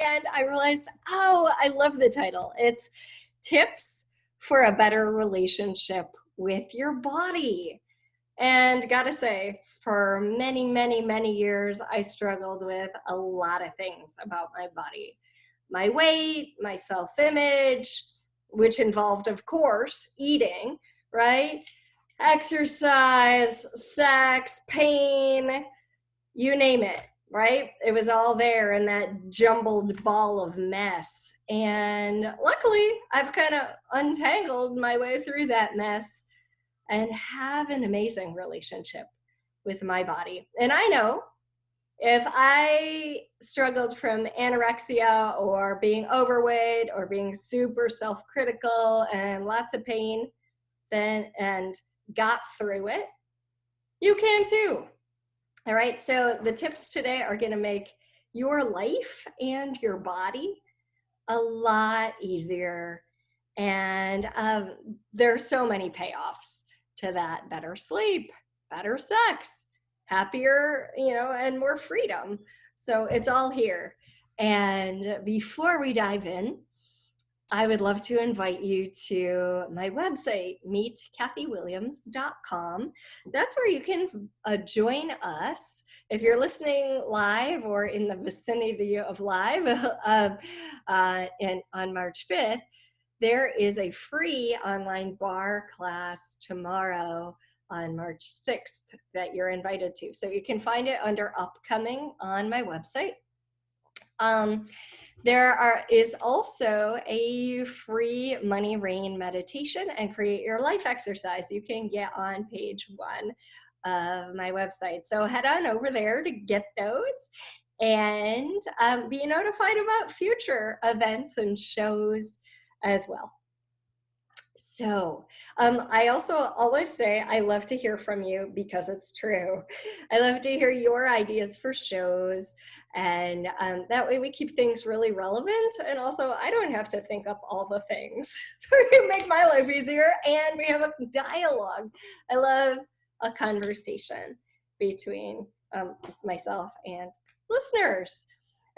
And I realized, oh, I love the title. It's Tips for a Better Relationship with Your Body. And gotta say, for many, many, many years, I struggled with a lot of things about my body. My weight, my self-image, which involved, of course, eating, right? Exercise, sex, pain, you name it, right? It was all there in that jumbled ball of mess. And luckily, I've kind of untangled my way through that mess and have an amazing relationship with my body. And I know if I struggled from anorexia or being overweight or being super self-critical and lots of pain, then and got through it, you can too. All right, so the tips today are going to make your life and your body a lot easier. And there's so many payoffs to that: better sleep, better sex, happier, and more freedom. So it's all here. And before we dive in, I would love to invite you to my website, meetkathywilliams.com. That's where you can join us. If you're listening live or in the vicinity of live on March 5th, there is a free online bar class tomorrow on March 6th that you're invited to. So you can find it under upcoming on my website. There is also a free money rain meditation and create your life exercise you can get on page 1 of my website. So head on over there to get those and be notified about future events and shows as well. So I also always say I love to hear from you because it's true. I love to hear your ideas for shows, and that way we keep things really relevant, and also I don't have to think up all the things. So you make my life easier, and we have a dialogue. I love a conversation between myself and listeners.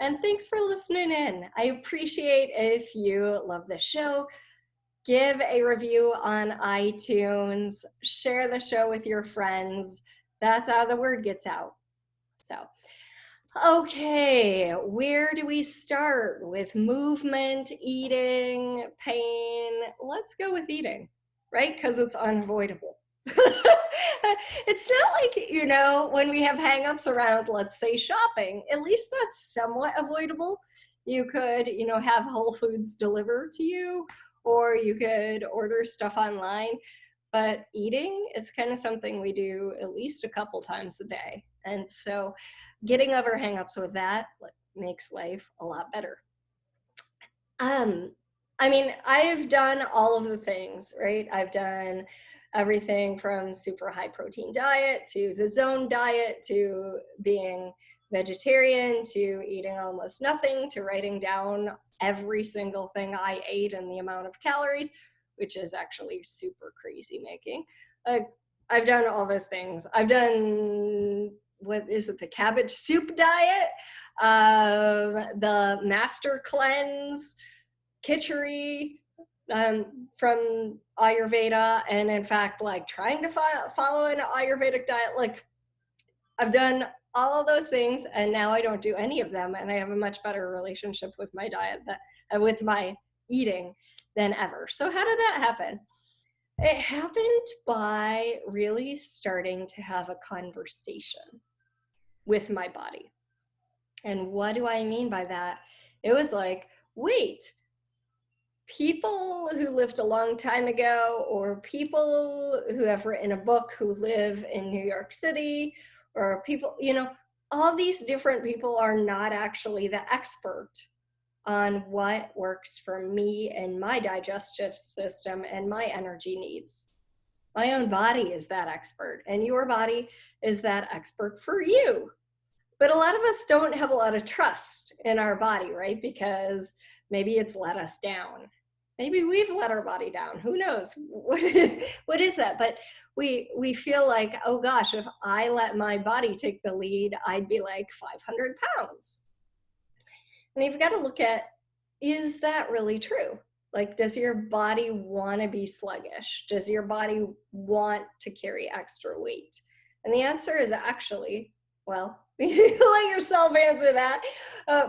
And thanks for listening in. I appreciate if you love the show. Give a review on iTunes, share the show with your friends. That's how the word gets out. So, okay, where do we start with movement, eating, pain? Let's go with eating, right? Because it's unavoidable. It's not like, when we have hangups around, let's say, shopping, at least that's somewhat avoidable. You could, have Whole Foods deliver to you, or you could order stuff online. But eating, it's kind of something we do at least a couple times a day. And so getting over hangups with that makes life a lot better. I've done all of the things, right? I've done everything from super high protein diet to the zone diet to being vegetarian to eating almost nothing to writing down every single thing I ate and the amount of calories, which is actually super crazy making. I've done all those things. I've done, the cabbage soup diet, the master cleanse, Khichdi from Ayurveda, and in fact, trying to follow an Ayurvedic diet. I've done all of those things, and now I don't do any of them, and I have a much better relationship with my diet, with my eating than ever. So how did that happen? It happened by really starting to have a conversation with my body. And what do I mean by that? It was like, wait, people who lived a long time ago, or people who have written a book who live in New York City, or people, all these different people are not actually the expert on what works for me and my digestive system and my energy needs. My own body is that expert, and your body is that expert for you. But a lot of us don't have a lot of trust in our body, right? Because maybe it's let us down. Maybe we've let our body down. Who knows? What is that? But we feel like, oh gosh, if I let my body take the lead, I'd be like 500 pounds. And you've got to look at, is that really true? Like, does your body want to be sluggish? Does your body want to carry extra weight? And the answer is actually, well, let yourself answer that.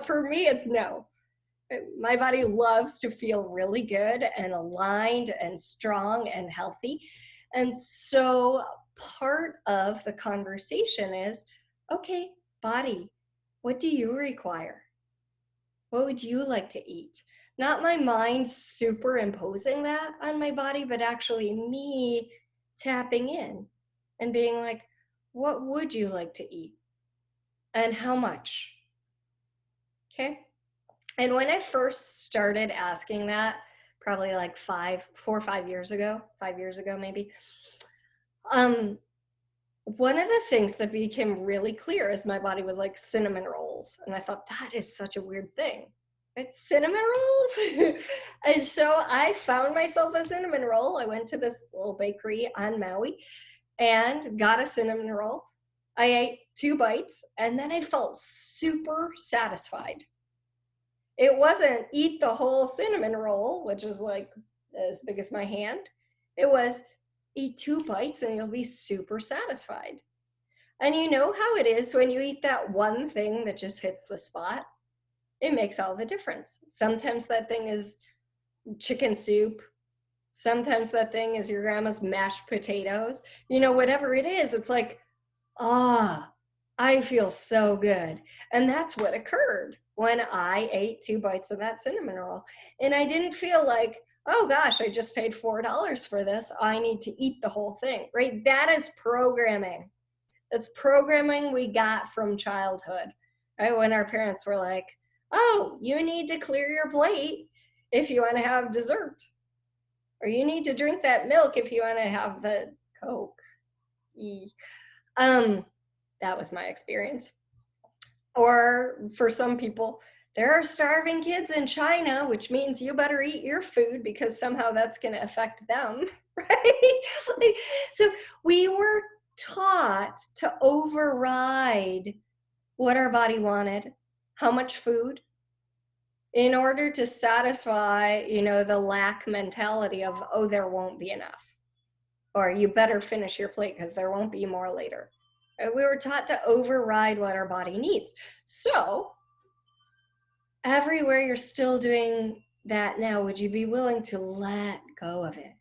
For me, it's no. My body loves to feel really good and aligned and strong and healthy. And so part of the conversation is, okay, body, what do you require? What would you like to eat? Not my mind superimposing that on my body, but actually me tapping in and being like, what would you like to eat? And how much? Okay. And when I first started asking that, probably like 4 or 5 years ago, 5 years ago maybe, one of the things that became really clear is my body was like cinnamon rolls. And I thought, that is such a weird thing. It's cinnamon rolls? And so I found myself a cinnamon roll. I went to this little bakery on Maui and got a cinnamon roll. I ate 2 bites and then I felt super satisfied. It wasn't eat the whole cinnamon roll, which is like as big as my hand. It was eat 2 bites and you'll be super satisfied. And you know how it is when you eat that one thing that just hits the spot? It makes all the difference. Sometimes that thing is chicken soup. Sometimes that thing is your grandma's mashed potatoes. You know, whatever it is, it's like, I feel so good. And that's what occurred when I ate 2 bites of that cinnamon roll. And I didn't feel like, oh gosh, I just paid $4 for this. I need to eat the whole thing, right? That is programming. That's programming we got from childhood, right? When our parents were like, oh, you need to clear your plate if you want to have dessert. Or you need to drink that milk if you want to have the Coke. That was my experience. Or for some people, there are starving kids in China, which means you better eat your food because somehow that's going to affect them, right? So we were taught to override what our body wanted, how much food, in order to satisfy, the lack mentality of, oh, there won't be enough, or you better finish your plate because there won't be more later. We were taught to override what our body needs. So everywhere you're still doing that now, would you be willing to let go of it?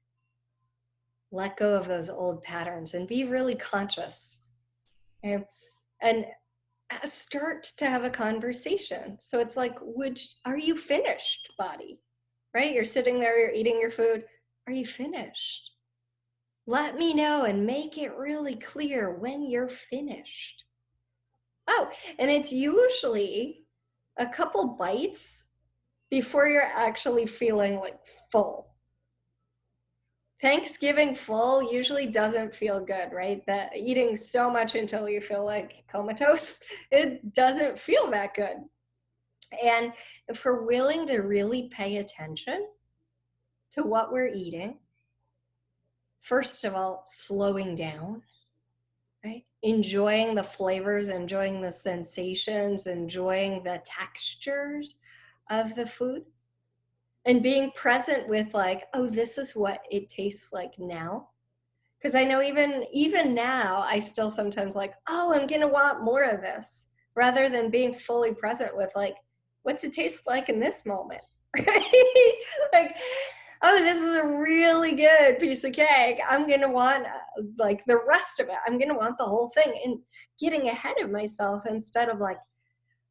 Let go of those old patterns and be really conscious. Okay? And start to have a conversation. So it's like, are you finished, body? Right? You're sitting there, you're eating your food. Are you finished? Let me know and make it really clear when you're finished. Oh, and it's usually a couple bites before you're actually feeling like full. Thanksgiving full usually doesn't feel good, right? That eating so much until you feel like comatose, it doesn't feel that good. And if we're willing to really pay attention to what we're eating, first of all, slowing down, right? Enjoying the flavors, enjoying the sensations, enjoying the textures of the food, and being present with like, oh, this is what it tastes like now. Because I know even now, I still sometimes like, oh, I'm going to want more of this, rather than being fully present with like, what's it taste like in this moment? Right? Like, oh, this is a really good piece of cake. I'm going to want like the rest of it. I'm going to want the whole thing, and getting ahead of myself instead of like,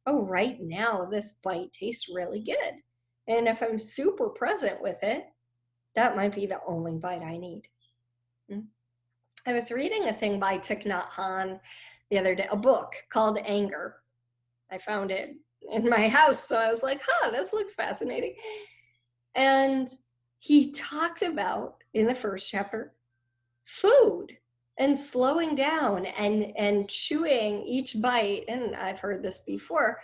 oh, right now this bite tastes really good. And if I'm super present with it, that might be the only bite I need. I was reading a thing by Thich Nhat Hanh the other day, a book called Anger. I found it in my house, so I was like, this looks fascinating. And he talked about, in the first chapter, food and slowing down and chewing each bite. And I've heard this before,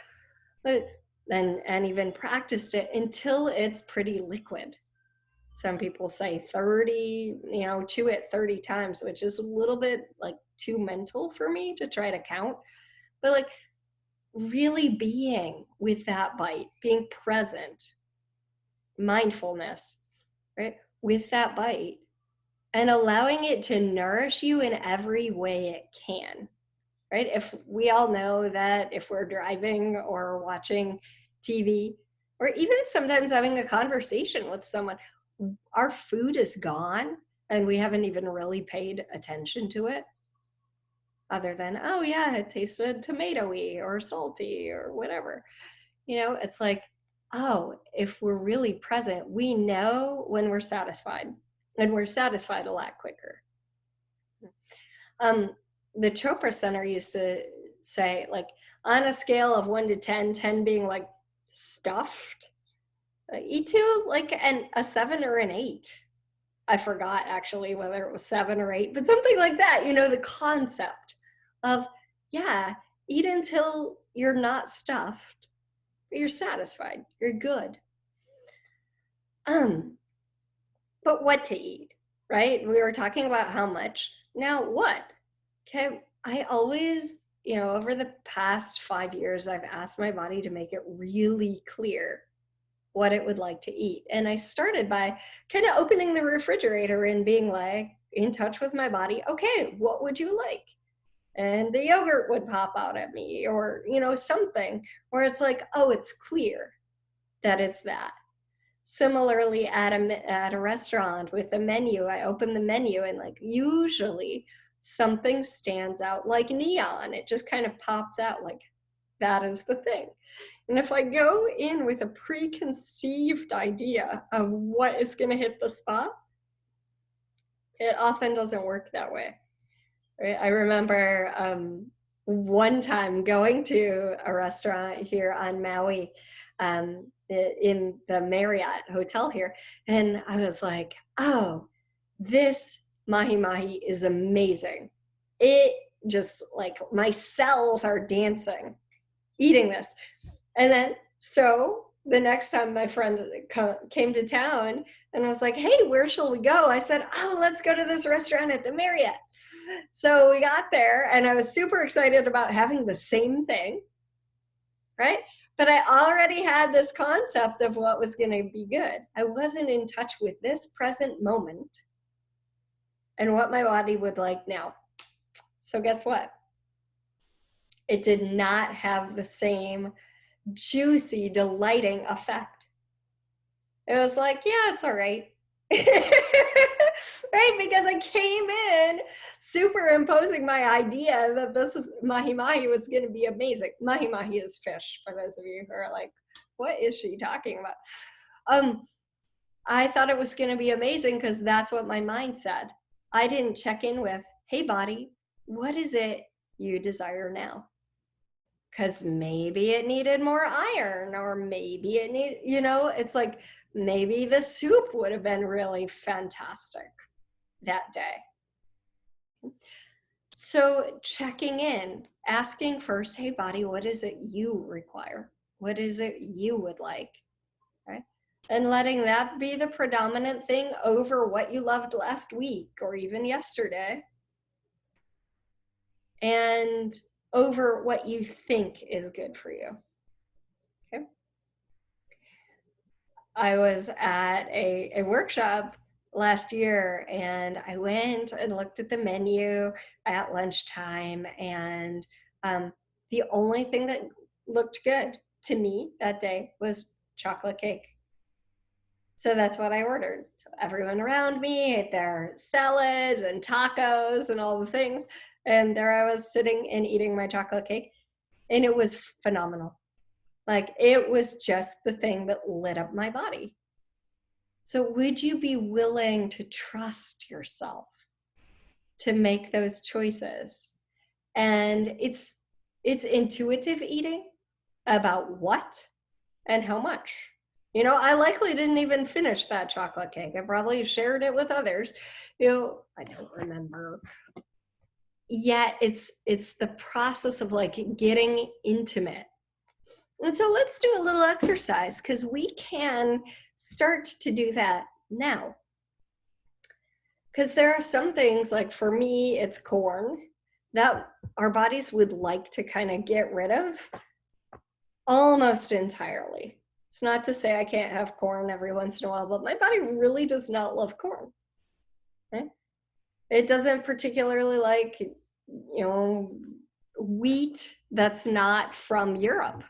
but and even practiced it until it's pretty liquid. Some people say 30, chew it 30 times, which is a little bit like too mental for me to try to count. But like really being with that bite, being present, mindfulness, right, with that bite, and allowing it to nourish you in every way it can, right? If we all know that if we're driving or watching TV, or even sometimes having a conversation with someone, our food is gone and we haven't even really paid attention to it, other than, oh yeah, it tasted tomatoey or salty or whatever. It's like, oh, if we're really present, we know when we're satisfied, and we're satisfied a lot quicker. Um, the Chopra Center used to say, like, on a scale of 1 to 10, 10 being like stuffed, eat to like a 7 or an 8. I forgot actually whether it was 7 or 8, but something like that. The concept of, yeah, eat until you're not stuffed, but you're satisfied, you're good. But what to eat, right? We were talking about how much. Now what? Okay, I always, over the past 5 years, I've asked my body to make it really clear what it would like to eat. And I started by kind of opening the refrigerator and being like in touch with my body. Okay, what would you like? And the yogurt would pop out at me, or, something where it's like, oh, it's clear that it's that. Similarly, at a restaurant with a menu, I open the menu and like usually something stands out like neon. It just kind of pops out like that is the thing. And if I go in with a preconceived idea of what is going to hit the spot, it often doesn't work that way. Right? I remember one time going to a restaurant here on Maui, in the Marriott Hotel here, and I was like, oh, this mahi mahi is amazing. It just, like, my cells are dancing eating this. And then, so the next time my friend came to town and was like, hey, where shall we go? I said, oh, let's go to this restaurant at the Marriott. So we got there and I was super excited about having the same thing, right? But I already had this concept of what was going to be good. I wasn't in touch with this present moment and what my body would like now. So guess what? It did not have the same juicy, delighting effect. It was like, yeah, it's all right. Right? Because I came in superimposing my idea that this is mahi mahi was going to be amazing. Mahi mahi is fish, for those of you who are like, what is she talking about? I thought it was going to be amazing because that's what my mind said. I didn't check in with, hey, body, what is it you desire now? Because maybe it needed more iron, or maybe it need, it's like, maybe the soup would have been really fantastic that day. So checking in, asking first, hey body, what is it you require? What is it you would like? Right? And letting that be the predominant thing over what you loved last week or even yesterday. And over what you think is good for you. Okay. I was at a workshop last year and I went and looked at the menu at lunchtime, and the only thing that looked good to me that day was chocolate cake. So that's what I ordered. So everyone around me ate their salads and tacos and all the things. And there I was sitting and eating my chocolate cake, and it was phenomenal. Like, it was just the thing that lit up my body. So would you be willing to trust yourself to make those choices? And it's intuitive eting about what and how much. I likely didn't even finish that chocolate cake. I probably shared it with others. I don't remember. Yet it's the process of like getting intimate. And so let's do a little exercise, because we can start to do that now. Because there are some things, like for me, it's corn, that our bodies would like to kind of get rid of. almost entirely. It's not to say I can't have corn every once in a while, but my body really does not love corn. Okay? It doesn't particularly like, wheat that's not from Europe.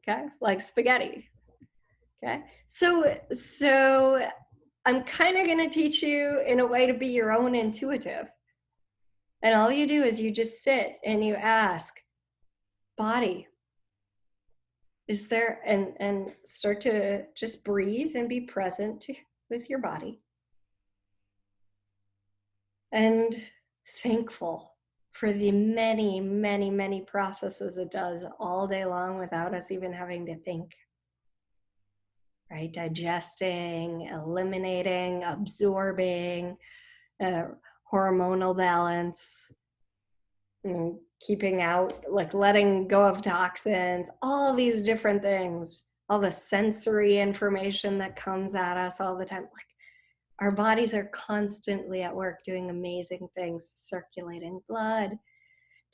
Okay, like spaghetti. Okay, so I'm kind of going to teach you in a way to be your own intuitive. And all you do is you just sit and you ask, body, is there, and start to just breathe and be present with your body. And thankful for the many, many, many processes it does all day long without us even having to think. Right? Digesting, eliminating, absorbing, hormonal balance, keeping out, like letting go of toxins, all these different things, all the sensory information that comes at us all the time. Like, our bodies are constantly at work doing amazing things, circulating blood,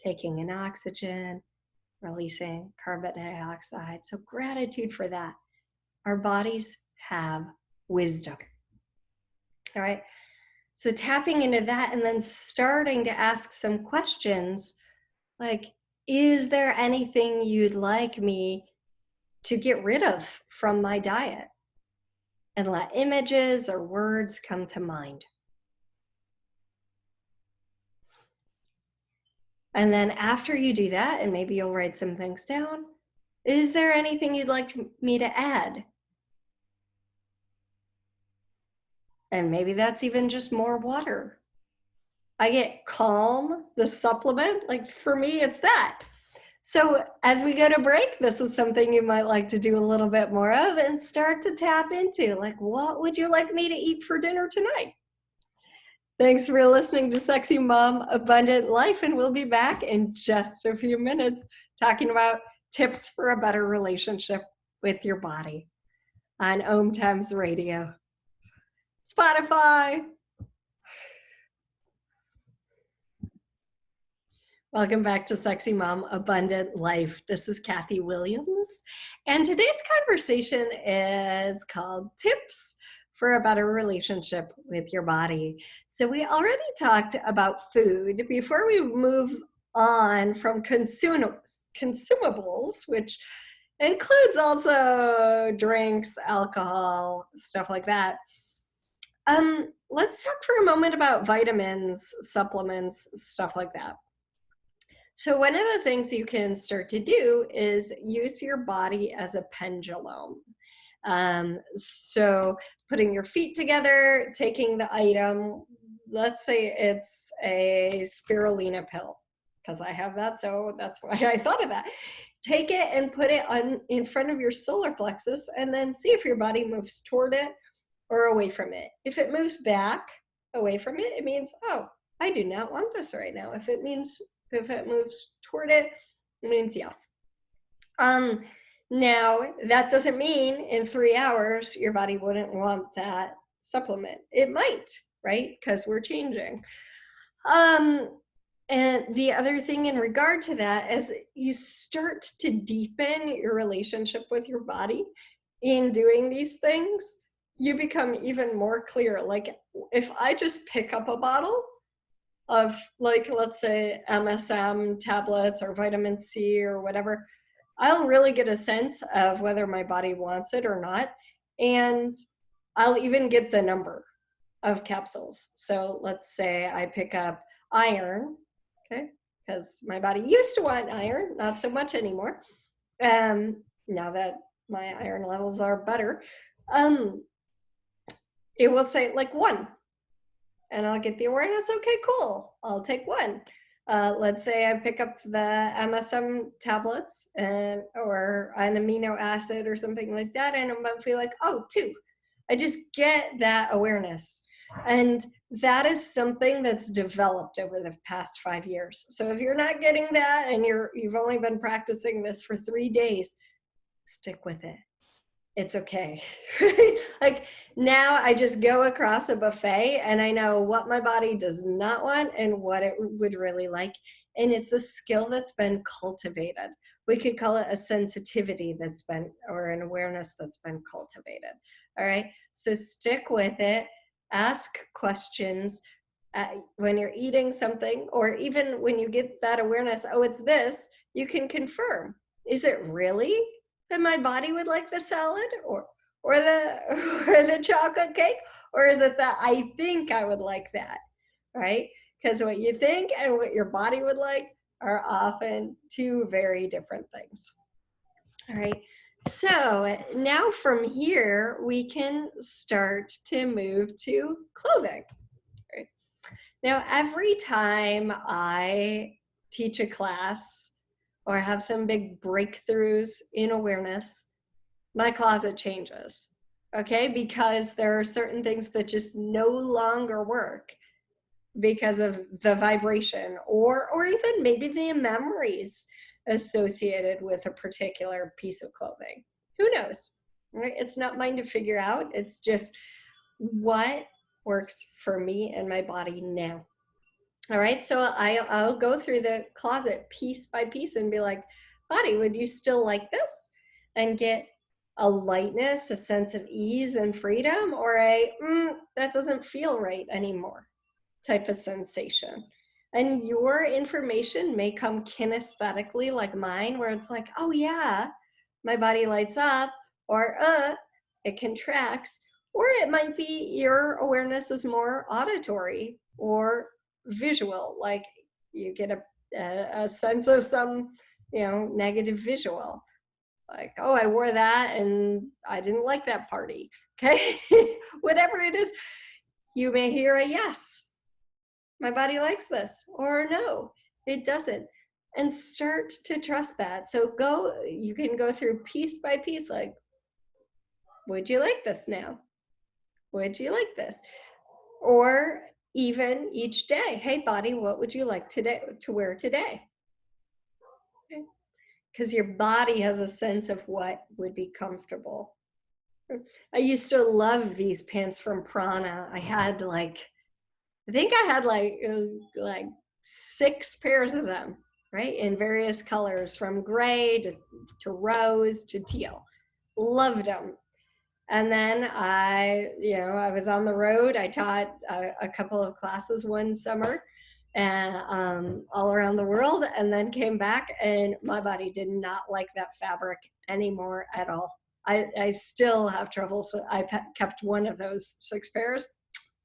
taking in oxygen, releasing carbon dioxide. So gratitude for that. Our bodies have wisdom. All right. So tapping into that and then starting to ask some questions like, is there anything you'd like me to get rid of from my diet? And let images or words come to mind. And then after you do that, and maybe you'll write some things down, is there anything you'd like me to add? And maybe that's even just more water. I get Calm, the supplement. Like for me, it's that. So as we go to break, this is something you might like to do a little bit more of and start to tap into, like, what would you like me to eat for dinner tonight? Thanks for listening to Sexy Mom Abundant Life, and we'll be back in just a few minutes talking about tips for a better relationship with your body on Om Times Radio, Spotify. Welcome back to Sexy Mom Abundant Life. This is Kathy Williams, and today's conversation is called Tips for a Better Relationship with Your Body. So we already talked about food. Before we move on from consumables, which includes also drinks, alcohol, stuff like that, let's talk for a moment about vitamins, supplements, stuff like that. So one of the things you can start to do is use your body as a pendulum. So putting your feet together, taking the item, let's say it's a spirulina pill, because I have that, so that's why I thought of that. Take it and put it in front of your solar plexus, and then see if your body moves toward it or away from it. If it moves back away from it, it means, oh, I do not want this right now. If it moves toward it, it means yes. Now, that doesn't mean in 3 hours your body wouldn't want that supplement. It might, right? Because we're changing. And the other thing in regard to that is you start to deepen your relationship with your body in doing these things, you become even more clear. Like if I just pick up a bottle of, like, let's say MSM tablets or vitamin C or whatever, I'll really get a sense of whether my body wants it or not. And I'll even get the number of capsules. So let's say I pick up iron, okay, because my body used to want iron, not so much anymore. Now that my iron levels are better, it will say like 1. And I'll get the awareness, okay, cool, I'll take 1. Let's say I pick up the MSM tablets or an amino acid or something like that, and I'm going to feel like, oh, 2. I just get that awareness. And that is something that's developed over the past 5 years. So if you're not getting that and you've only been practicing this for 3 days, stick with it. It's okay. Like now I just go across a buffet and I know what my body does not want and what it would really like. And it's a skill that's been cultivated We could call it a sensitivity that's been, or an awareness that's been cultivated. All right. So stick with it. Ask questions when you're eating something, or even when you get that awareness, oh, it's this, you can confirm. Is it really that my body would like the salad or the or the chocolate cake? Or is it that I think I would like that? Right? Because what you think and what your body would like are often two very different things. All right. So now from here, we can start to move to clothing. Right? Now, every time I teach a class or have some big breakthroughs in awareness, my closet changes. Okay. Because there are certain things that just no longer work because of the vibration, or even maybe the memories associated with a particular piece of clothing. Who knows? Right? It's not mine to figure out. It's just what works for me and my body now. All right. So I'll go through the closet piece by piece and be like, body, would you still like this? And get a lightness, a sense of ease and freedom, or that doesn't feel right anymore type of sensation. And your information may come kinesthetically like mine, where it's like, oh yeah, my body lights up, or it contracts. Or it might be your awareness is more auditory or visual, like you get a sense of some, negative visual. Like, oh, I wore that and I didn't like that party. Okay. Whatever it is, you may hear a yes, my body likes this, or no, it doesn't. And start to trust that. So you can go through piece by piece, like, would you like this now? Would you like this? Or even each day, hey body, what would you like today to wear today? Because your body has a sense of what would be comfortable. I used to love these pants from Prana. I think I had like 6 pairs of them, right? In various colors, from gray to rose to teal. Loved them. And then I was on the road. I taught a couple of classes one summer and all around the world, and then came back, and my body did not like that fabric anymore at all. I still have trouble. So I kept one of those 6 pairs.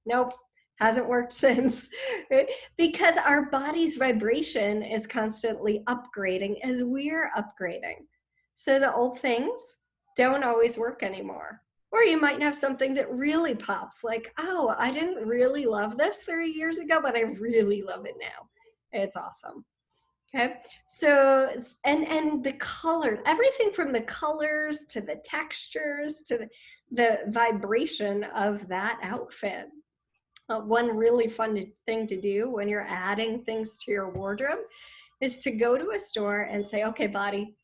Nope, hasn't worked since. Because our body's vibration is constantly upgrading as we're upgrading. So the old things don't always work anymore. Or you might have something that really pops, like, oh, I didn't really love this 30 years ago, but I really love it now. It's awesome. Okay. So, and the color, everything from the colors to the textures to the vibration of that outfit. One really fun thing to do when you're adding things to your wardrobe is to go to a store and say, okay, body,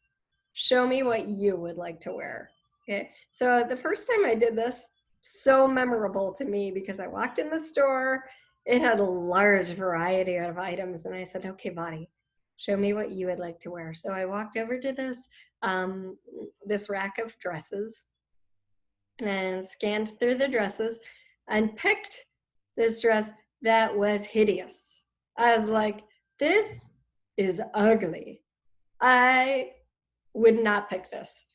show me what you would like to wear. Okay. So the first time I did this, so memorable to me, because I walked in the store, it had a large variety of items. And I said, okay, body, show me what you would like to wear. So I walked over to this rack of dresses and scanned through the dresses and picked this dress that was hideous. I was like, this is ugly. I would not pick this.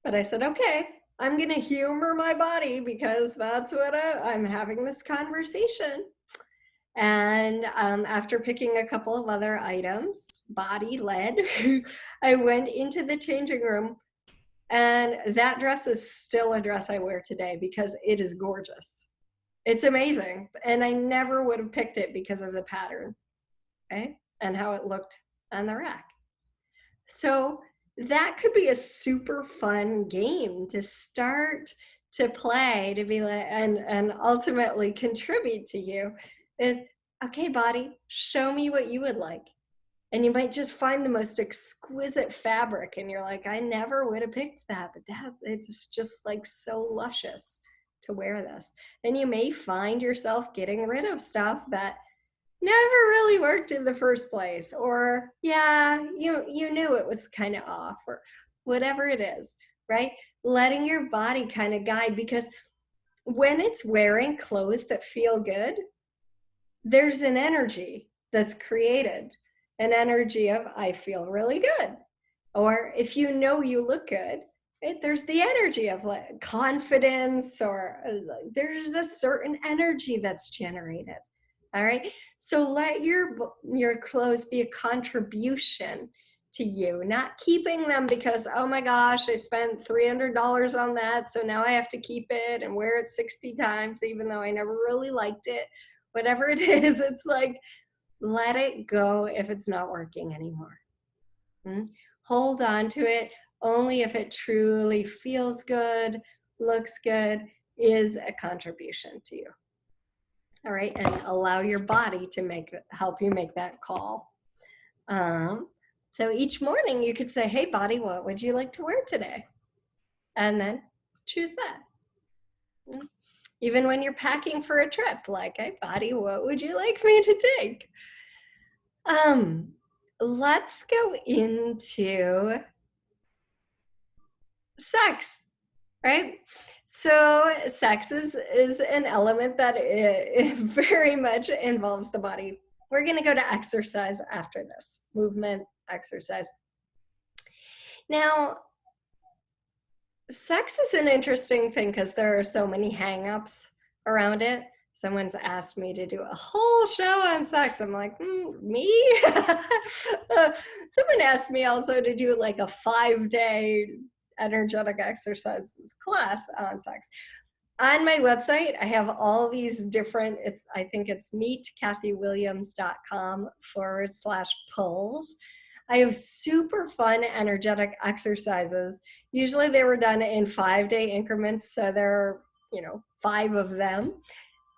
But I said, okay, I'm going to humor my body, because that's what I'm having this conversation. And after picking a couple of other items, body led, I went into the changing room, and that dress is still a dress I wear today because it is gorgeous. It's amazing. And I never would have picked it because of the pattern, okay, and how it looked on the rack. So that could be a super fun game to start to play, to be like, and ultimately contribute to you is, okay, body, show me what you would like. And you might just find the most exquisite fabric, and you're like, I never would have picked that, but it's just like so luscious to wear this. And you may find yourself getting rid of stuff that never really worked in the first place, or yeah, you knew it was kind of off, or whatever it is, right? Letting your body kind of guide, because when it's wearing clothes that feel good, there's an energy that's created, an energy of I feel really good. Or if you know you look good, right, there's the energy of like confidence, or there's a certain energy that's generated. All right. So let your clothes be a contribution to you, not keeping them because, oh my gosh, I spent $300 on that, so now I have to keep it and wear it 60 times, even though I never really liked it. Whatever it is, it's like, let it go if it's not working anymore. Hold on to it only if it truly feels good, looks good, is a contribution to you. All right, and allow your body to help you make that call. So each morning you could say, hey body, what would you like to wear today? And then choose that. Even when you're packing for a trip, like, hey body, what would you like me to take? Let's go into sex, right? So sex is an element that it very much involves the body. We're going to go to exercise after this, movement, exercise. Now, sex is an interesting thing because there are so many hang-ups around it. Someone's asked me to do a whole show on sex. I'm like, me? Someone asked me also to do like a 5-day energetic exercises class on sex. On my website, I have all these different, I think it's meetkathywilliams.com/pulls. I have super fun energetic exercises. Usually they were done in 5-day increments, so there are, 5 of them.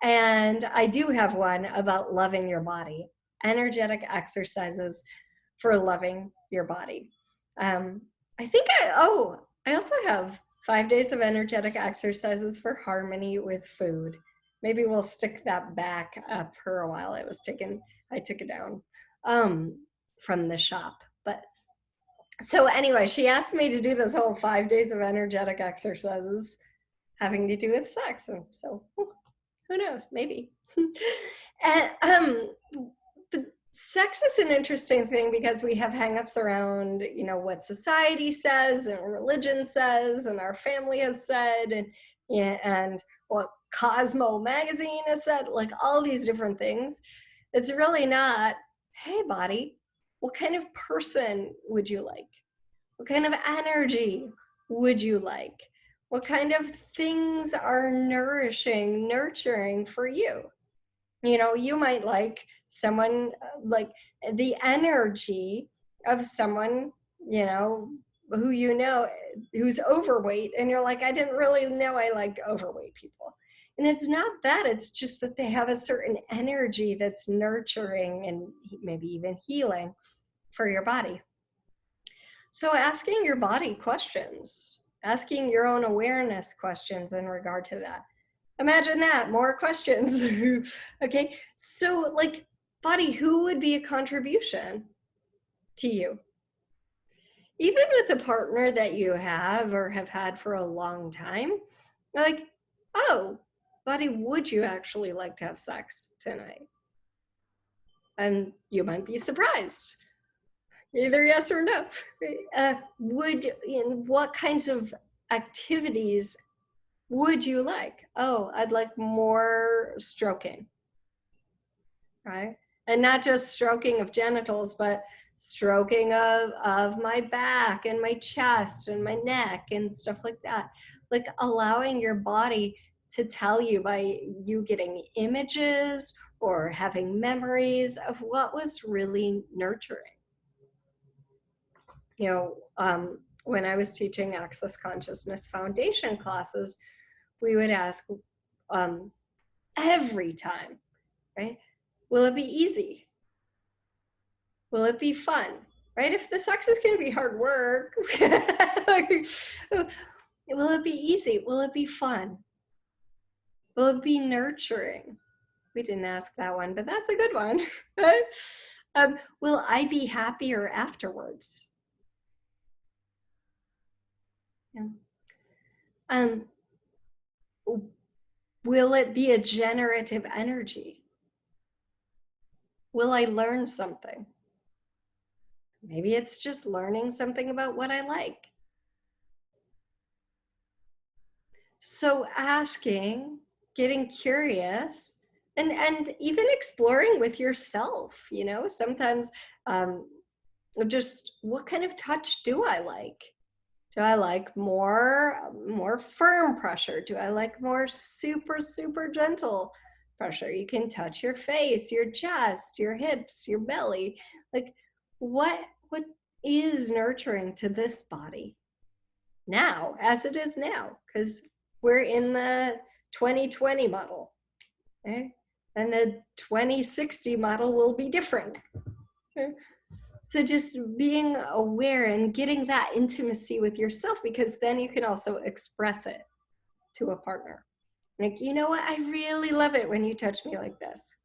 And I do have one about loving your body, energetic exercises for loving your body. I think I also have 5 days of energetic exercises for harmony with food. Maybe we'll stick that back up for a while. I took it down from the shop. But so anyway, she asked me to do this whole 5 days of energetic exercises having to do with sex. And so who knows, maybe. And sex is an interesting thing because we have hangups around, what society says and religion says and our family has said and what Cosmo magazine has said, like all these different things. It's really not, hey body, what kind of person would you like? What kind of energy would you like? What kind of things are nourishing, nurturing for you? You might like someone, like the energy of someone, who's overweight, and you're like, I didn't really know I liked overweight people. And it's not that, it's just that they have a certain energy that's nurturing and maybe even healing for your body. So asking your body questions, asking your own awareness questions in regard to that. Imagine that, more questions. Okay, so like, body, who would be a contribution to you? Even with a partner that you have or have had for a long time, like, oh, body, would you actually like to have sex tonight? And you might be surprised. Either yes or no. What kinds of activities would you like? Oh, I'd like more stroking, right? And not just stroking of genitals, but stroking of my back and my chest and my neck and stuff like that. Like allowing your body to tell you by you getting images or having memories of what was really nurturing. When I was teaching Access Consciousness Foundation classes, we would ask every time, right? Will it be easy? Will it be fun? Right? If the sex is going to be hard work, will it be easy? Will it be fun? Will it be nurturing? We didn't ask that one, but that's a good one. Will I be happier afterwards? Yeah. Um, will it be a generative energy? Will I learn something? Maybe it's just learning something about what I like. So asking, getting curious, and even exploring with yourself, sometimes um, just what kind of touch do I like? Do I like more firm pressure? Do I like more super, super gentle pressure? You can touch your face, your chest, your hips, your belly. Like what is nurturing to this body now, as it is now? Because we're in the 2020 model, okay? And the 2060 model will be different. Okay? So just being aware and getting that intimacy with yourself, because then you can also express it to a partner. Like, you know what? I really love it when you touch me like this.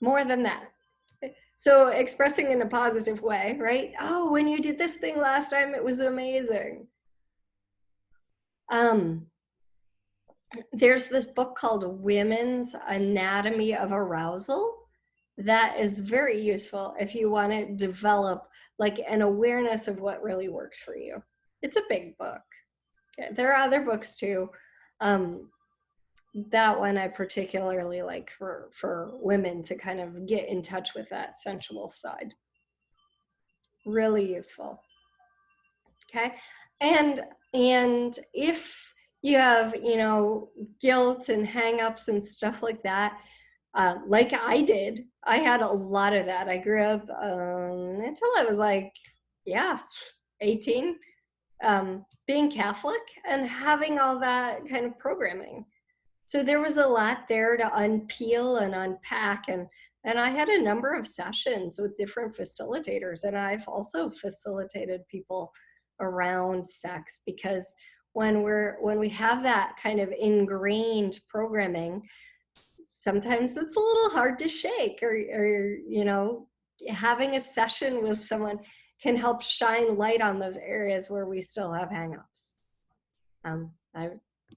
More than that. So expressing in a positive way, right? Oh, when you did this thing last time, it was amazing. There's this book called Women's Anatomy of Arousal that is very useful if you want to develop like an awareness of what really works for you. It's a big book. Okay. There are other books too. That one I particularly like for women to kind of get in touch with that sensual side. Really useful. Okay. And if you have, guilt and hangups and stuff like that, like I did, I had a lot of that. I grew up until I was like, 18, being Catholic and having all that kind of programming. So there was a lot there to unpeel and unpack. And I had a number of sessions with different facilitators. And I've also facilitated people around sex, because when we have that kind of ingrained programming, sometimes it's a little hard to shake, or having a session with someone can help shine light on those areas where we still have hangups. And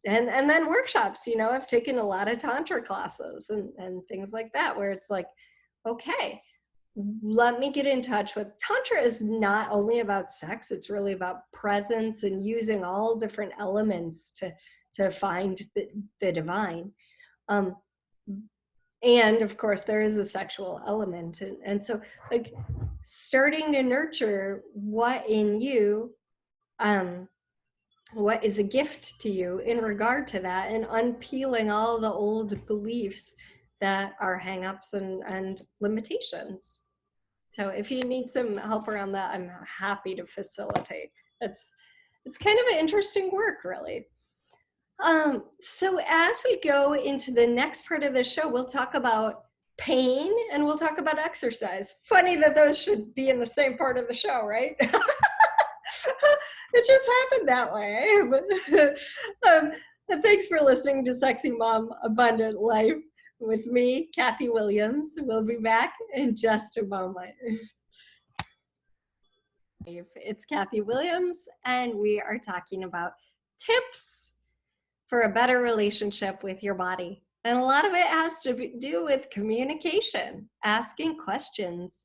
then workshops, I've taken a lot of Tantra classes and things like that, where it's like, okay, let me get in touch with Tantra. Is not only about sex, it's really about presence and using all different elements to find the divine. And of course there is a sexual element, and so like starting to nurture what in you, what is a gift to you in regard to that, and unpeeling all the old beliefs that are hangups and limitations. So if you need some help around that, I'm happy to facilitate. It's kind of an interesting work, really. So as we go into the next part of the show, we'll talk about pain and we'll talk about exercise. Funny that those should be in the same part of the show, right? It just happened that way. And thanks for listening to Sexy Mom Abundant Life with me, Kathy Williams. We'll be back in just a moment. It's Kathy Williams, and we are talking about tips for a better relationship with your body. And a lot of it has to do with communication, asking questions.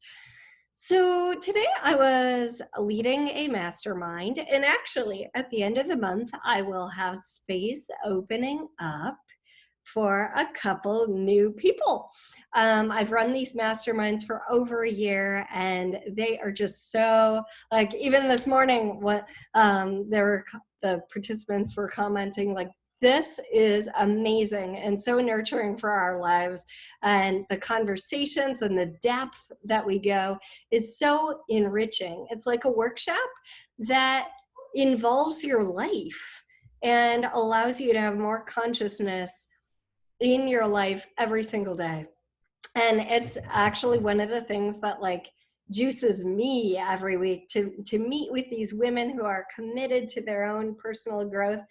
So today I was leading a mastermind, and actually at the end of the month, I will have space opening up for a couple new people. I've run these masterminds for over a year, and they are just so, like, even this morning, the participants were commenting like, this is amazing and so nurturing for our lives, and the conversations and the depth that we go is so enriching. It's like a workshop that involves your life and allows you to have more consciousness in your life every single day. And it's actually one of the things that like juices me every week to meet with these women who are committed to their own personal growth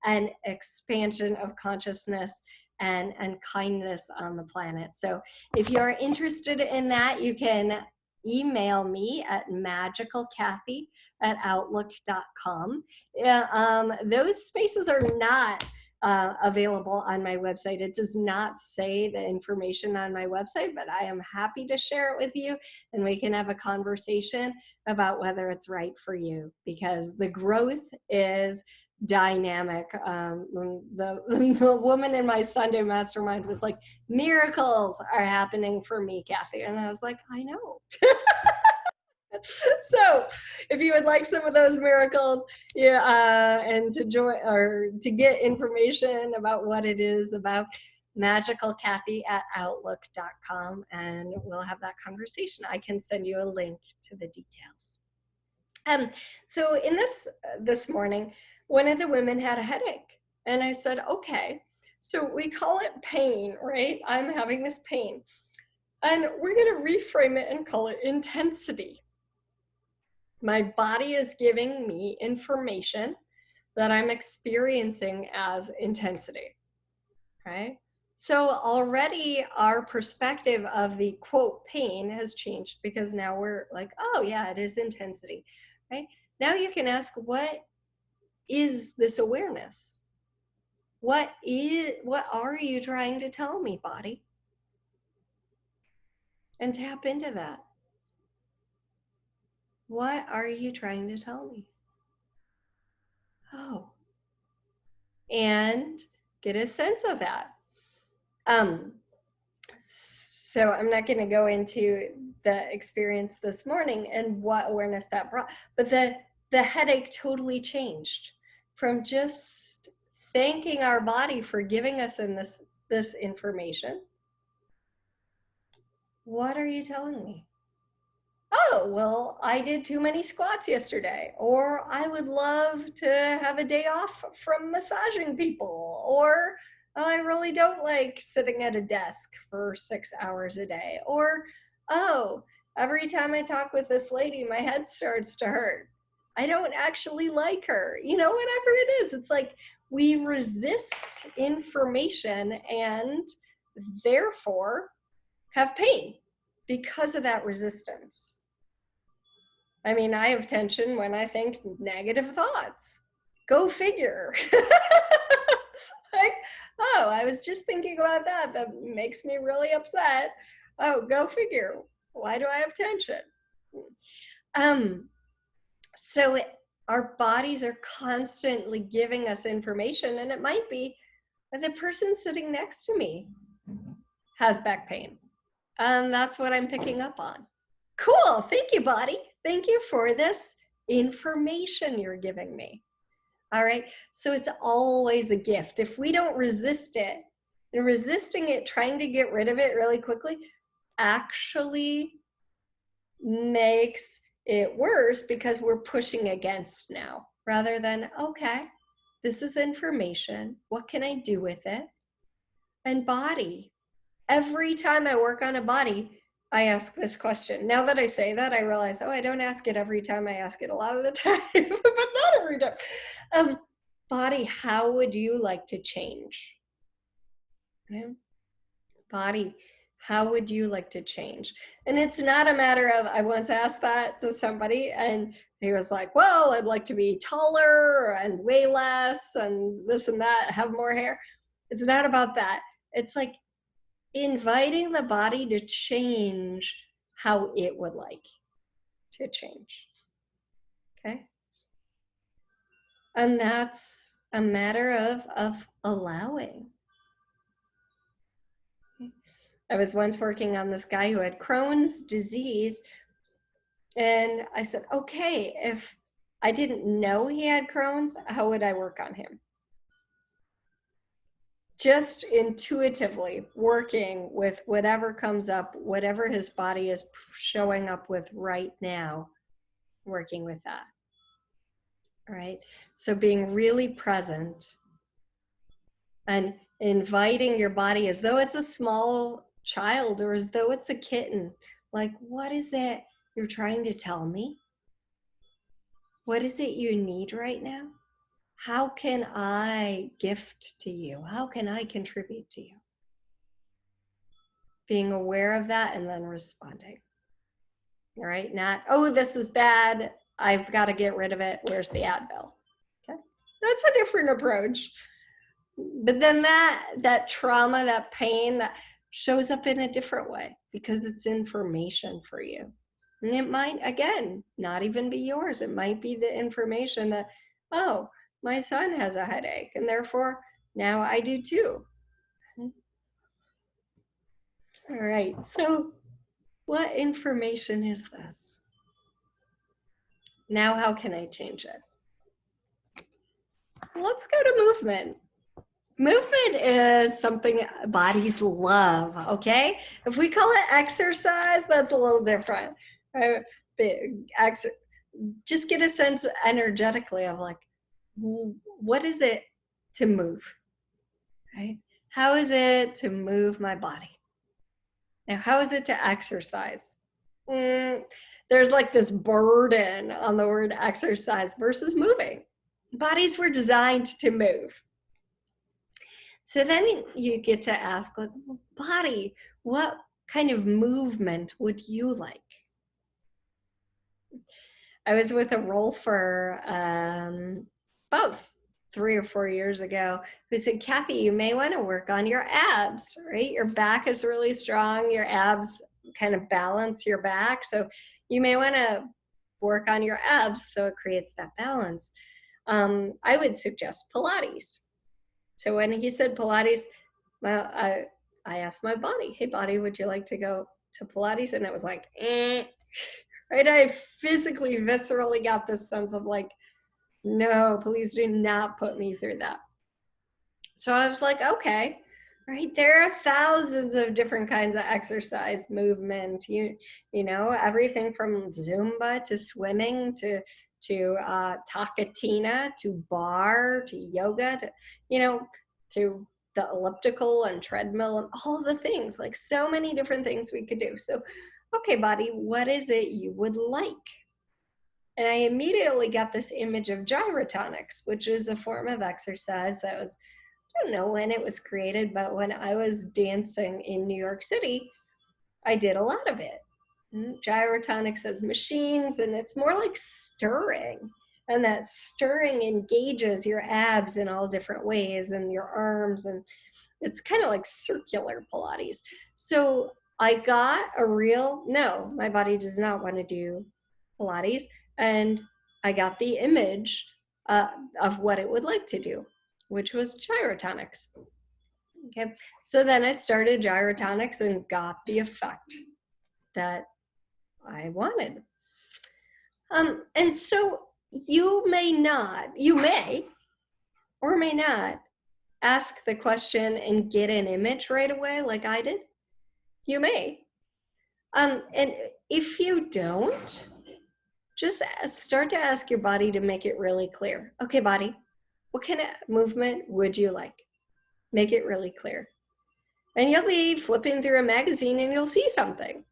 and expansion of consciousness, and kindness on the planet. So if you're interested in that, you can email me at magicalkathy@outlook.com. Those spaces are not available on my website. It does not say the information on my website, but I am happy to share it with you, and we can have a conversation about whether it's right for you, because the growth is dynamic. The woman in my Sunday mastermind was like, miracles are happening for me, Kathy. And I was like, I know. So if you would like some of those miracles, and to join or to get information about what it is about, magicalkathy@outlook.com, and we'll have that conversation. I can send you a link to the details. So in this morning, one of the women had a headache, and I said, okay, so we call it pain, right? I'm having this pain, and we're going to reframe it and call it intensity. My body is giving me information that I'm experiencing as intensity, right? So already our perspective of the quote pain has changed, because now we're like, oh yeah, it is intensity, right? Now you can ask, what is this awareness? What are you trying to tell me, body? And tap into that. What are you trying to tell me? Oh. And get a sense of that. So I'm not going to go into the experience this morning and what awareness that brought, but the headache totally changed from just thanking our body for giving us this information. What are you telling me? Oh, well, I did too many squats yesterday, or I would love to have a day off from massaging people, or oh, I really don't like sitting at a desk for 6 hours a day, or oh, every time I talk with this lady, my head starts to hurt. I don't actually like her. Whatever it is, it's like we resist information and therefore have pain because of that resistance. I mean, I have tension when I think negative thoughts. Go figure. Like, oh, I was just thinking about that. That makes me really upset. Oh, go figure. Why do I have tension? So our bodies are constantly giving us information, and it might be that the person sitting next to me has back pain. And that's what I'm picking up on. Cool. Thank you, body. Thank you for this information you're giving me. All right. So it's always a gift. If we don't resist it, and resisting it, trying to get rid of it really quickly, actually makes it worse, because we're pushing against now rather than, okay, this is information. What can I do with it? And body. Every time I work on a body, I ask this question. Now that I say that, I realize, oh, I don't ask it every time. I ask it a lot of the time, but not every time. Body, how would you like to change? Okay. Body, how would you like to change? And it's not a matter of, I once asked that to somebody and he was like, well, I'd like to be taller and weigh less and this and that, have more hair. It's not about that. It's like inviting the body to change how it would like to change. Okay. And that's a matter of allowing. I was once working on this guy who had Crohn's disease, and I said, okay, if I didn't know he had Crohn's, how would I work on him? Just intuitively working with whatever comes up, whatever his body is showing up with right now, working with that. All right. So being really present and inviting your body as though it's a small child or as though it's a kitten. Like, what is it you're trying to tell me? What is it you need right now? How can I gift to you? How can I contribute to you? Being aware of that and then responding. All right, not, oh, this is bad, I've got to get rid of it, where's the Advil? Okay, that's a different approach. But then that trauma, that pain, that shows up in a different way because it's information for you. And it might, again, not even be yours. It might be the information that, oh, my son has a headache, and therefore now I do too. All right, so what information is this? Now, how can I change it? Let's go to movement. Movement is something bodies love, okay? If we call it exercise, that's a little different. Just get a sense energetically of like, what is it to move, right? How is it to move my body? Now, how is it to exercise? There's like this burden on the word exercise versus moving. Bodies were designed to move. So then you get to ask, like, body, what kind of movement would you like? I was with a rolfer about 3 or 4 years ago who said, Kathy, you may want to work on your abs, right? Your back is really strong. Your abs kind of balance your back. So you may want to work on your abs so it creates that balance. I would suggest Pilates. So when he said Pilates, well, I asked my body, hey, body, would you like to go to Pilates? And it was like, right? I physically, viscerally got this sense of like, no, please do not put me through that. So I was like, okay, right? There are thousands of different kinds of exercise, movement, you know, everything from Zumba to swimming to Takatina, to bar, to yoga, to, you know, to the elliptical and treadmill and all the things, like so many different things we could do. So, okay, body, what is it you would like? And I immediately got this image of gyrotonics, which is a form of exercise that was, I don't know when it was created, but when I was dancing in New York City, I did a lot of it. Gyrotonics as machines, and it's more like stirring. And that stirring engages your abs in all different ways and your arms, and it's kind of like circular Pilates. So I got a real, no, my body does not want to do Pilates. And I got the image of what it would like to do, which was gyrotonics. Okay, so then I started gyrotonics and got the effect that I wanted. And so you may or may not ask the question and get an image right away like I did. You may. And if you don't, just start to ask your body to make it really clear. Okay, body, what kind of movement would you like? Make it really clear. And you'll be flipping through a magazine and you'll see something.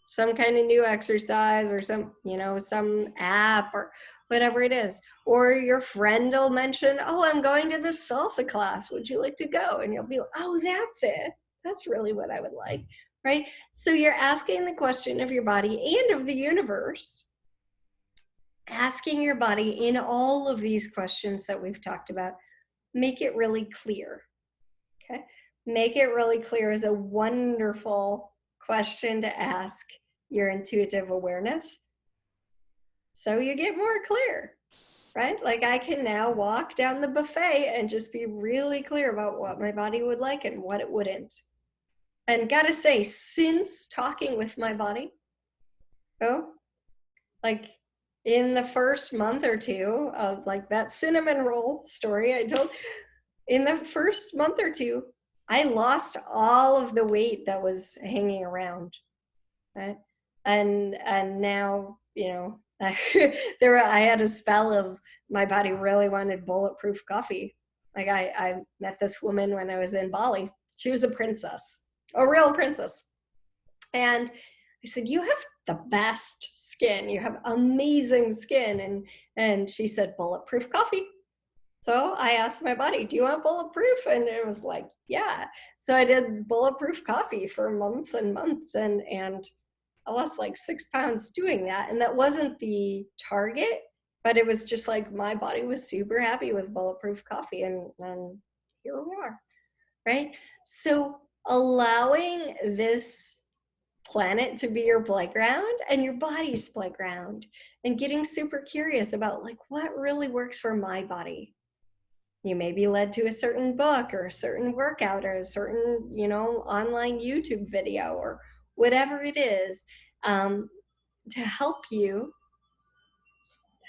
Some kind of new exercise or some, you know, some app or whatever it is. Or your friend will mention, oh, I'm going to this salsa class. Would you like to go? And you'll be like, oh, that's it. That's really what I would like, right? So you're asking the question of your body and of the universe, asking your body in all of these questions that we've talked about, make it really clear, okay? Make it really clear is a wonderful question to ask your intuitive awareness. So you get more clear, right? Like I can now walk down the buffet and just be really clear about what my body would like and what it wouldn't. And gotta say, since talking with my body, like in the first month or two of like that cinnamon roll story I told, in the first month or two, I lost all of the weight that was hanging around, right? And now, you know, I had a spell of my body really wanted bulletproof coffee. Like I met this woman when I was in Bali. She was a princess, a real princess. And I said, you have the best skin. You have amazing skin. And she said, bulletproof coffee. So I asked my body, do you want bulletproof? And it was like, yeah. So I did bulletproof coffee for months and months, and I lost like 6 pounds doing that. And that wasn't the target, but it was just like my body was super happy with bulletproof coffee, and here we are, right? So allowing this planet to be your playground and your body's playground, and getting super curious about like what really works for my body. You may be led to a certain book or a certain workout or a certain, online YouTube video or whatever it is, to help you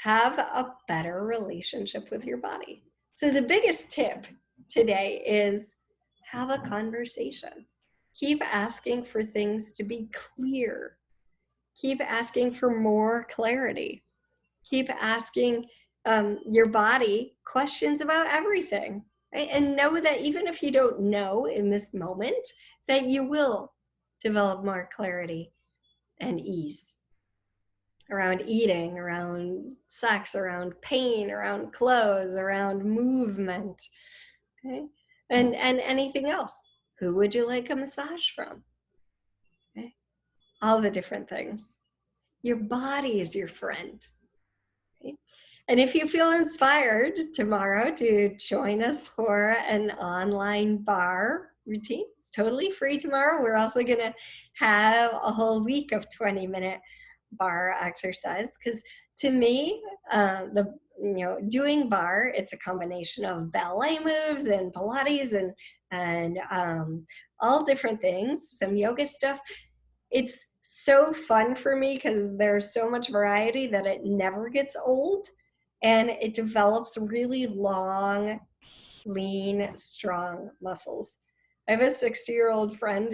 have a better relationship with your body. So the biggest tip today is have a conversation. Keep asking for things to be clear. Keep asking for more clarity. Keep asking your body questions about everything, right? And know that even if you don't know in this moment, that you will develop more clarity and ease around eating, around sex, around pain, around clothes, around movement, okay? And anything else. Who would you like a massage from? Okay? All the different things. Your body is your friend. Okay? And if you feel inspired tomorrow to join us for an online bar routine, it's totally free tomorrow. We're also going to have a whole week of 20-minute bar exercise, because to me, doing bar, it's a combination of ballet moves and Pilates and all different things, some yoga stuff. It's so fun for me because there's so much variety that it never gets old, and it develops really long, lean, strong muscles. I have a 60-year-old friend,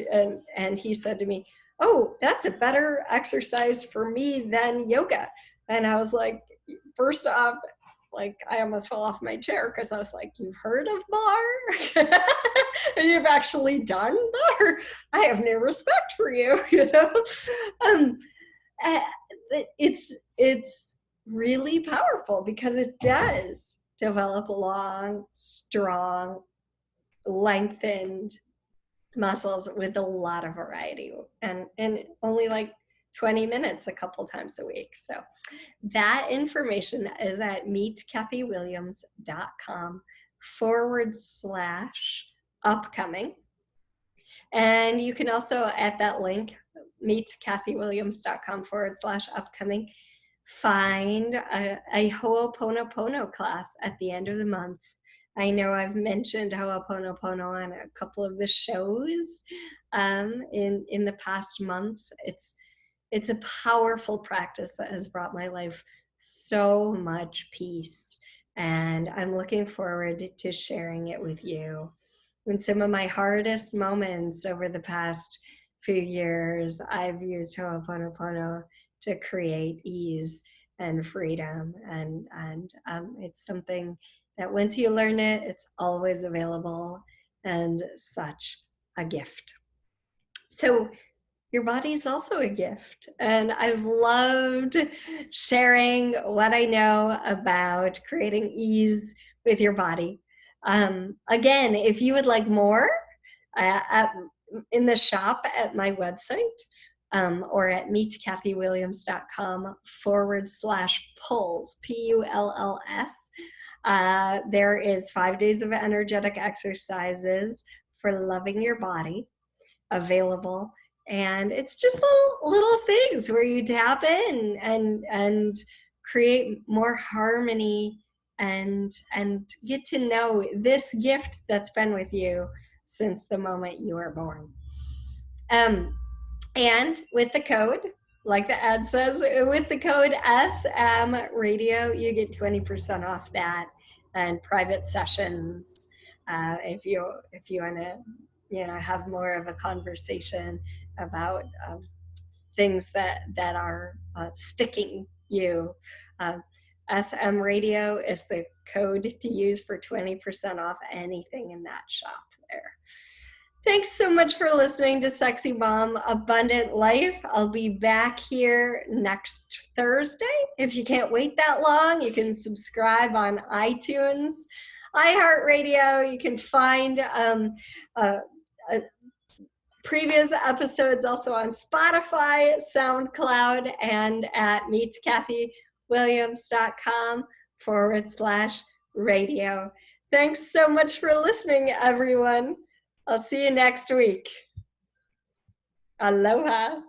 and he said to me, oh, that's a better exercise for me than yoga. And I was like, first off, like I almost fell off my chair because I was like, you've heard of bar? And you've actually done bar? I have no respect for you, It's really powerful because it does develop long, strong, lengthened muscles with a lot of variety, and only like 20 minutes a couple times a week. So that information is at meetkathywilliams.com/upcoming. And you can also, at that link, meetkathywilliams.com/upcoming, find a Ho'oponopono class at the end of the month. I know I've mentioned Ho'oponopono on a couple of the shows in the past months. It's a powerful practice that has brought my life so much peace, and I'm looking forward to sharing it with you. In some of my hardest moments over the past few years, I've used Ho'oponopono to create ease and freedom, and it's something that once you learn it, it's always available, and such a gift. So your body is also a gift, and I've loved sharing what I know about creating ease with your body. Again, if you would like more, in the shop at my website, or at meetkathywilliams.com/pulls, PULLS. There is 5 days of energetic exercises for loving your body available. And it's just little things where you tap in and create more harmony and get to know this gift that's been with you since the moment you were born. And with the code, like the ad says, with the code SM Radio, you get 20% off that, and private sessions. If you want to, have more of a conversation about things that are sticking you. SM Radio is the code to use for 20% off anything in that shop there. Thanks so much for listening to Sexy Mom Abundant Life. I'll be back here next Thursday. If you can't wait that long, you can subscribe on iTunes. iHeartRadio. You can find uh, uh, previous episodes also on Spotify, SoundCloud, and at meetkathywilliams.com/radio. Thanks so much for listening, everyone. I'll see you next week. Aloha.